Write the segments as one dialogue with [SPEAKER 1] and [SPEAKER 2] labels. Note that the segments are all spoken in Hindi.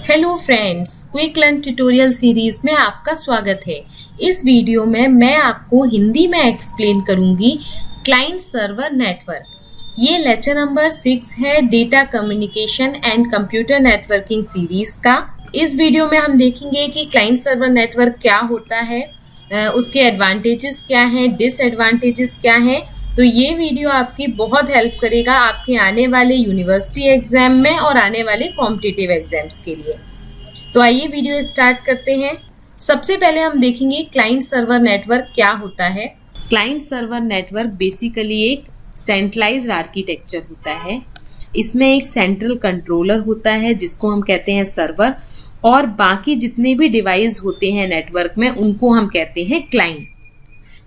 [SPEAKER 1] Hello friends, quick learn tutorial series में आपका स्वागत है। इस वीडियो में मैं आपको हिंदी में एक्सप्लेन करूंगी क्लाइंट सर्वर नेटवर्क। ये लेक्चर नंबर 6 है data communication and computer networking series का। इस वीडियो में हम देखेंगे कि क्लाइंट सर्वर नेटवर्क क्या होता है, उसके एडवांटेजेस क्या हैं, डिसएडवांटेजेस क्या हैं। तो ये वीडियो आपकी बहुत हेल्प करेगा आपके आने वाले यूनिवर्सिटी एग्जाम में और आने वाले कॉम्पिटिटिव एग्जाम्स के लिए। तो आइए वीडियो स्टार्ट करते हैं। सबसे पहले हम देखेंगे क्लाइंट सर्वर नेटवर्क क्या होता है। क्लाइंट सर्वर नेटवर्क बेसिकली एक सेंट्रलाइज्ड आर्किटेक्चर होता है। इसमें एक सेंट्रल कंट्रोलर होता है जिसको हम कहते हैं सर्वर, और बाकी जितने भी डिवाइस होते हैं नेटवर्क में उनको हम कहते हैं क्लाइंट।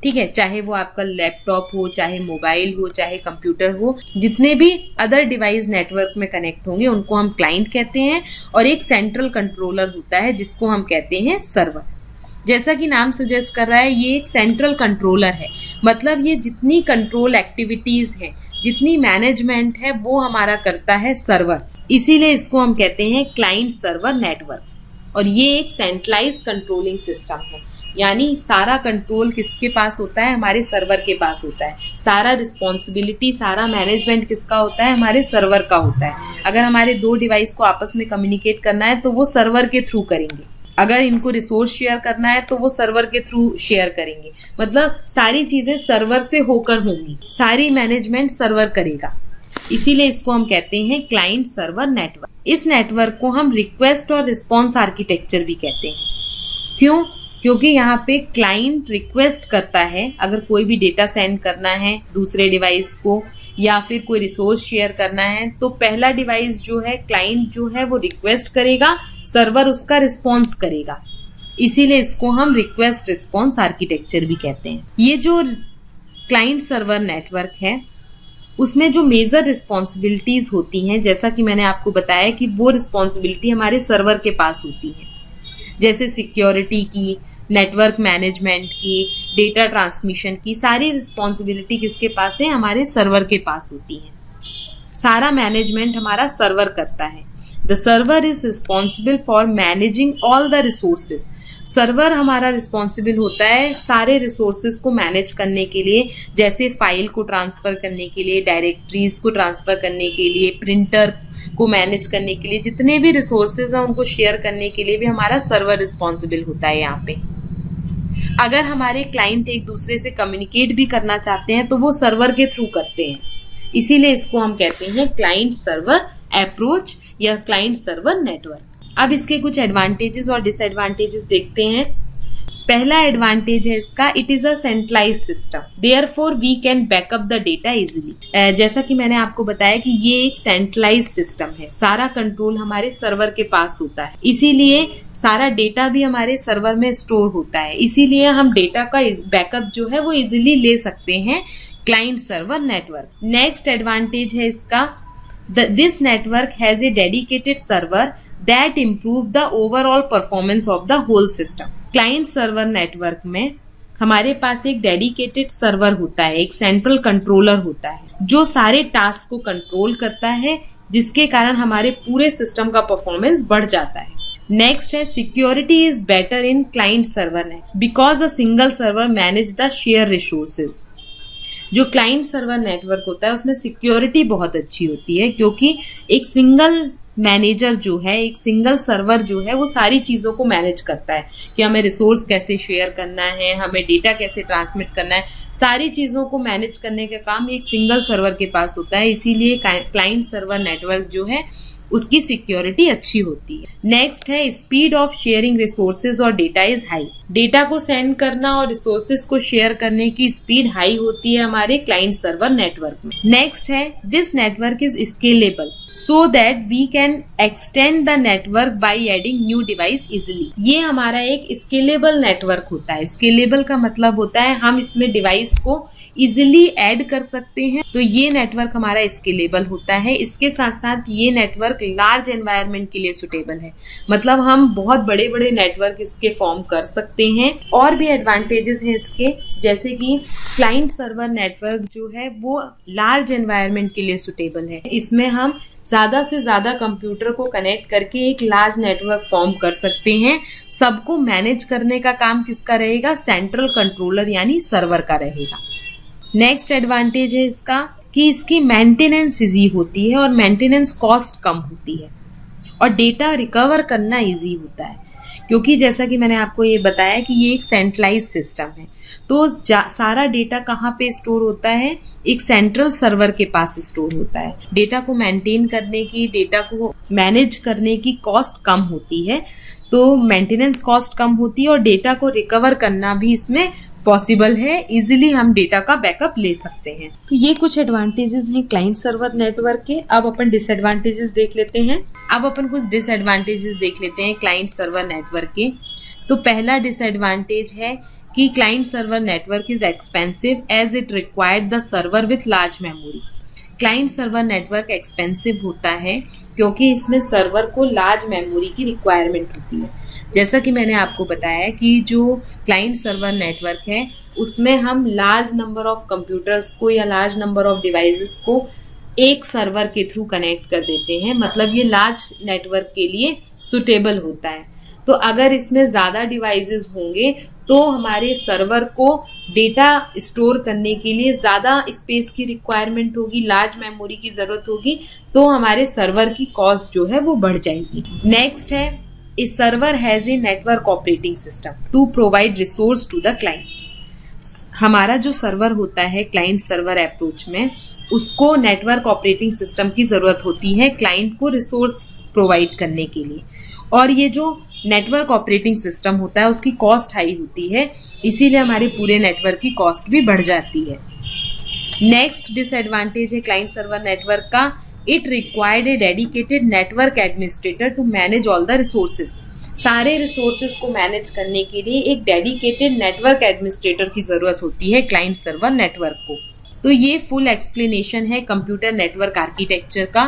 [SPEAKER 1] ठीक है, चाहे वो आपका लैपटॉप हो, चाहे मोबाइल हो, चाहे कंप्यूटर हो, जितने भी अदर डिवाइस नेटवर्क में कनेक्ट होंगे उनको हम क्लाइंट कहते हैं। और एक सेंट्रल कंट्रोलर होता है जिसको हम कहते हैं सर्वर। जैसा कि नाम सजेस्ट कर रहा है, ये एक सेंट्रल कंट्रोलर है, मतलब ये जितनी कंट्रोल एक्टिविटीज हैं, जितनी मैनेजमेंट है वो हमारा करता है सर्वर। इसीलिए इसको हम कहते हैं क्लाइंट सर्वर नेटवर्क। और ये एक सेंट्रलाइज्ड कंट्रोलिंग सिस्टम है, यानी सारा कंट्रोल किसके पास होता है? हमारे सर्वर के पास होता है। सारा रिस्पॉन्सिबिलिटी, सारा मैनेजमेंट किसका होता है? हमारे सर्वर का होता है। अगर हमारे दो डिवाइस को आपस में कम्युनिकेट करना है तो वो सर्वर के थ्रू करेंगे। अगर इनको रिसोर्स शेयर करना है तो वो सर्वर के थ्रू शेयर करेंगे। मतलब सारी चीजें सर्वर से होकर होंगी, सारी मैनेजमेंट सर्वर करेगा। इसीलिए इसको हम कहते हैं क्लाइंट सर्वर नेटवर्क। इस नेटवर्क को हम रिक्वेस्ट और रिस्पॉन्स आर्किटेक्चर भी कहते हैं। क्यों? क्योंकि यहाँ पे क्लाइंट रिक्वेस्ट करता है, अगर कोई भी डेटा सेंड करना है दूसरे डिवाइस को या फिर कोई रिसोर्स शेयर करना है, तो पहला डिवाइस जो है, क्लाइंट जो है, वो रिक्वेस्ट करेगा, सर्वर उसका रिस्पॉन्स करेगा। इसीलिए इसको हम रिक्वेस्ट रिस्पॉन्स आर्किटेक्चर भी कहते हैं। ये जो क्लाइंट सर्वर नेटवर्क है उसमें जो मेजर रिस्पॉन्सिबिलिटीज होती हैं, जैसा कि मैंने आपको बताया कि वो रिस्पॉन्सिबिलिटी हमारे सर्वर के पास होती है, जैसे सिक्योरिटी की, नेटवर्क मैनेजमेंट की, डेटा ट्रांसमिशन की, सारी रिस्पॉन्सिबिलिटी किसके पास है? हमारे सर्वर के पास होती है। सारा मैनेजमेंट हमारा सर्वर करता है। The server is responsible for managing all the resources. Server हमारा रिस्पॉन्सिबल होता है सारे रिसोर्सेज को मैनेज करने के लिए, जैसे फाइल को ट्रांसफ़र करने के लिए, डायरेक्टरीज को ट्रांसफ़र करने के लिए, प्रिंटर को मैनेज करने के लिए, जितने भी रिसोर्सेज हैं उनको शेयर करने के लिए भी हमारा सर्वर रिस्पॉन्सिबल होता है। यहाँ पे अगर हमारे क्लाइंट एक दूसरे से कम्युनिकेट भी करना चाहते हैं तो वो सर्वर के थ्रू करते हैं। इसीलिए इसको हम कहते हैं क्लाइंट सर्वर अप्रोच या क्लाइंट सर्वर नेटवर्क। अब इसके कुछ एडवांटेजेस और डिसएडवांटेजेस देखते हैं। पहला एडवांटेज है इसका, it is a centralised system, therefore we can backup the data easily. जैसा कि मैंने आपको बताया कि ये एक सेंट्रलाइज्ड सिस्टम है, सारा कंट्रोल हमारे सर्वर के पास होता है, इसीलिए सारा डेटा भी हमारे सर्वर में स्टोर होता है। इसीलिए हम डेटा का बैकअप जो है वो इजीली ले सकते हैं client server network. Next advantage है इसका, this network has a dedicated server that improve the overall performance of the whole system। Client server network में हमारे पास एक डेडिकेटेड सर्वर होता है, एक सेंट्रल कंट्रोलर होता है जो सारे टास्क को कंट्रोल करता है, जिसके कारण हमारे पूरे सिस्टम का परफॉर्मेंस बढ़ जाता है। नेक्स्ट है, security is better in client server net because a single server manage the share resources. जो क्लाइंट सर्वर नेटवर्क होता है उसमें सिक्योरिटी बहुत अच्छी होती है, क्योंकि एक सिंगल मैनेजर जो है, एक सिंगल सर्वर जो है, वो सारी चीज़ों को मैनेज करता है कि हमें रिसोर्स कैसे शेयर करना है, हमें डेटा कैसे ट्रांसमिट करना है, सारी चीज़ों को मैनेज करने का काम एक सिंगल सर्वर के पास होता है। इसीलिए क्लाइंट सर्वर नेटवर्क जो है उसकी सिक्योरिटी अच्छी होती है। नेक्स्ट है, स्पीड ऑफ शेयरिंग रिसोर्सेज और डेटा इज हाई। डेटा को सेंड करना और रिसोर्सेज को शेयर करने की स्पीड हाई होती है हमारे क्लाइंट सर्वर नेटवर्क में। नेक्स्ट है, this network is scalable so that we can extend the network by adding new device easily। ये हमारा एक स्केलेबल नेटवर्क होता है। स्केलेबल का मतलब होता है हम इसमें डिवाइस को इजिली ऐड कर सकते हैं, तो ये नेटवर्क हमारा स्केलेबल होता है। इसके साथ साथ ये नेटवर्क लार्ज एनवायरनमेंट के लिए सुटेबल है, मतलब हम बहुत बड़े बड़े नेटवर्क इसके फॉर्म कर सकते हैं। और भी एडवांटेजेस हैं इसके, जैसे कि क्लाइंट सर्वर नेटवर्क जो है वो लार्ज एनवायरनमेंट के लिए सुटेबल है। इसमें हम ज़्यादा से ज़्यादा कंप्यूटर को कनेक्ट करके एक लार्ज नेटवर्क फॉर्म कर सकते हैं। सबको मैनेज करने का काम किसका रहेगा? सेंट्रल कंट्रोलर यानी सर्वर का रहेगा। नेक्स्ट एडवांटेज है इसका कि इसकी मेंटेनेंस इजी होती है और मेंटेनेंस कॉस्ट कम होती है और डेटा रिकवर करना इजी होता है, क्योंकि जैसा कि मैंने आपको ये बताया कि ये एक सेंट्रलाइज सिस्टम है। तो सारा डेटा कहाँ पे स्टोर होता है? एक सेंट्रल सर्वर के पास स्टोर होता है। डेटा को मेंटेन करने की, डेटा को मैनेज करने की कॉस्ट कम होती है, तो मेंटेनेंस कॉस्ट कम होती है और डेटा को रिकवर करना भी इसमें पॉसिबल है। इजीली हम डेटा का बैकअप ले सकते हैं। तो ये कुछ एडवांटेजेस हैं क्लाइंट सर्वर नेटवर्क के। अब अपन डिसएडवांटेजेस देख लेते हैं। अब अपन कुछ डिसएडवांटेजेस देख लेते हैं क्लाइंट सर्वर नेटवर्क के। तो पहला डिसएडवांटेज है कि client server network is expensive as it required the server with large memory. Client server network expensive होता है क्योंकि इसमें सर्वर को लार्ज मेमोरी की रिक्वायरमेंट होती है। जैसा कि मैंने आपको बताया कि जो क्लाइंट सर्वर नेटवर्क है उसमें हम लार्ज नंबर ऑफ कंप्यूटर्स को या लार्ज नंबर ऑफ डिवाइसेस को एक सर्वर के थ्रू कनेक्ट कर देते हैं, मतलब ये लार्ज नेटवर्क के लिए सुटेबल होता है। तो अगर इसमें ज़्यादा डिवाइसेस होंगे तो हमारे सर्वर को डेटा स्टोर करने के लिए ज़्यादा स्पेस की रिक्वायरमेंट होगी, लार्ज मेमोरी की ज़रूरत होगी, तो हमारे सर्वर की कॉस्ट जो है वो बढ़ जाएगी। नेक्स्ट है, a server has a network operating system to provide resource to the client. हमारा जो सर्वर होता है क्लाइंट सर्वर अप्रोच में, उसको नेटवर्क ऑपरेटिंग सिस्टम की ज़रूरत होती है क्लाइंट को रिसोर्स प्रोवाइड करने के लिए। और ये जो नेटवर्क ऑपरेटिंग सिस्टम होता है उसकी कॉस्ट हाई होती है, इसीलिए हमारे पूरे नेटवर्क की कॉस्ट भी बढ़ जाती है। नेक्स्ट डिसएडवांटेज है क्लाइंट सर्वर नेटवर्क का, it required a dedicated network administrator to manage all the resources. सारे रिसोर्सेज को मैनेज करने के लिए एक डेडिकेटेड नेटवर्क एडमिनिस्ट्रेटर की ज़रूरत होती है क्लाइंट सर्वर नेटवर्क को। तो ये फुल एक्सप्लेनेशन है कंप्यूटर नेटवर्क आर्किटेक्चर का।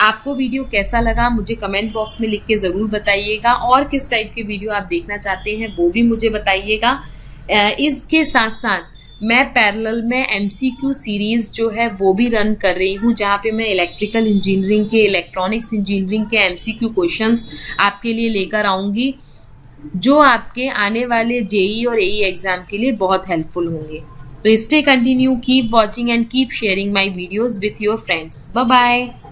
[SPEAKER 1] आपको वीडियो कैसा लगा मुझे कमेंट बॉक्स में लिख के ज़रूर बताइएगा, और किस टाइप के वीडियो आप देखना चाहते हैं वो भी मुझे बताइएगा। इसके साथ साथ मैं पैरेलल में MCQ सीरीज़ जो है वो भी रन कर रही हूँ, जहाँ पे मैं इलेक्ट्रिकल इंजीनियरिंग के, इलेक्ट्रॉनिक्स इंजीनियरिंग के MCQ क्वेश्चंस आपके लिए लेकर आऊँगी, जो आपके आने वाले JEE और AE एग्ज़ाम के लिए बहुत हेल्पफुल होंगे। तो stay continue, keep watching and keep sharing my videos with your friends. Bye bye.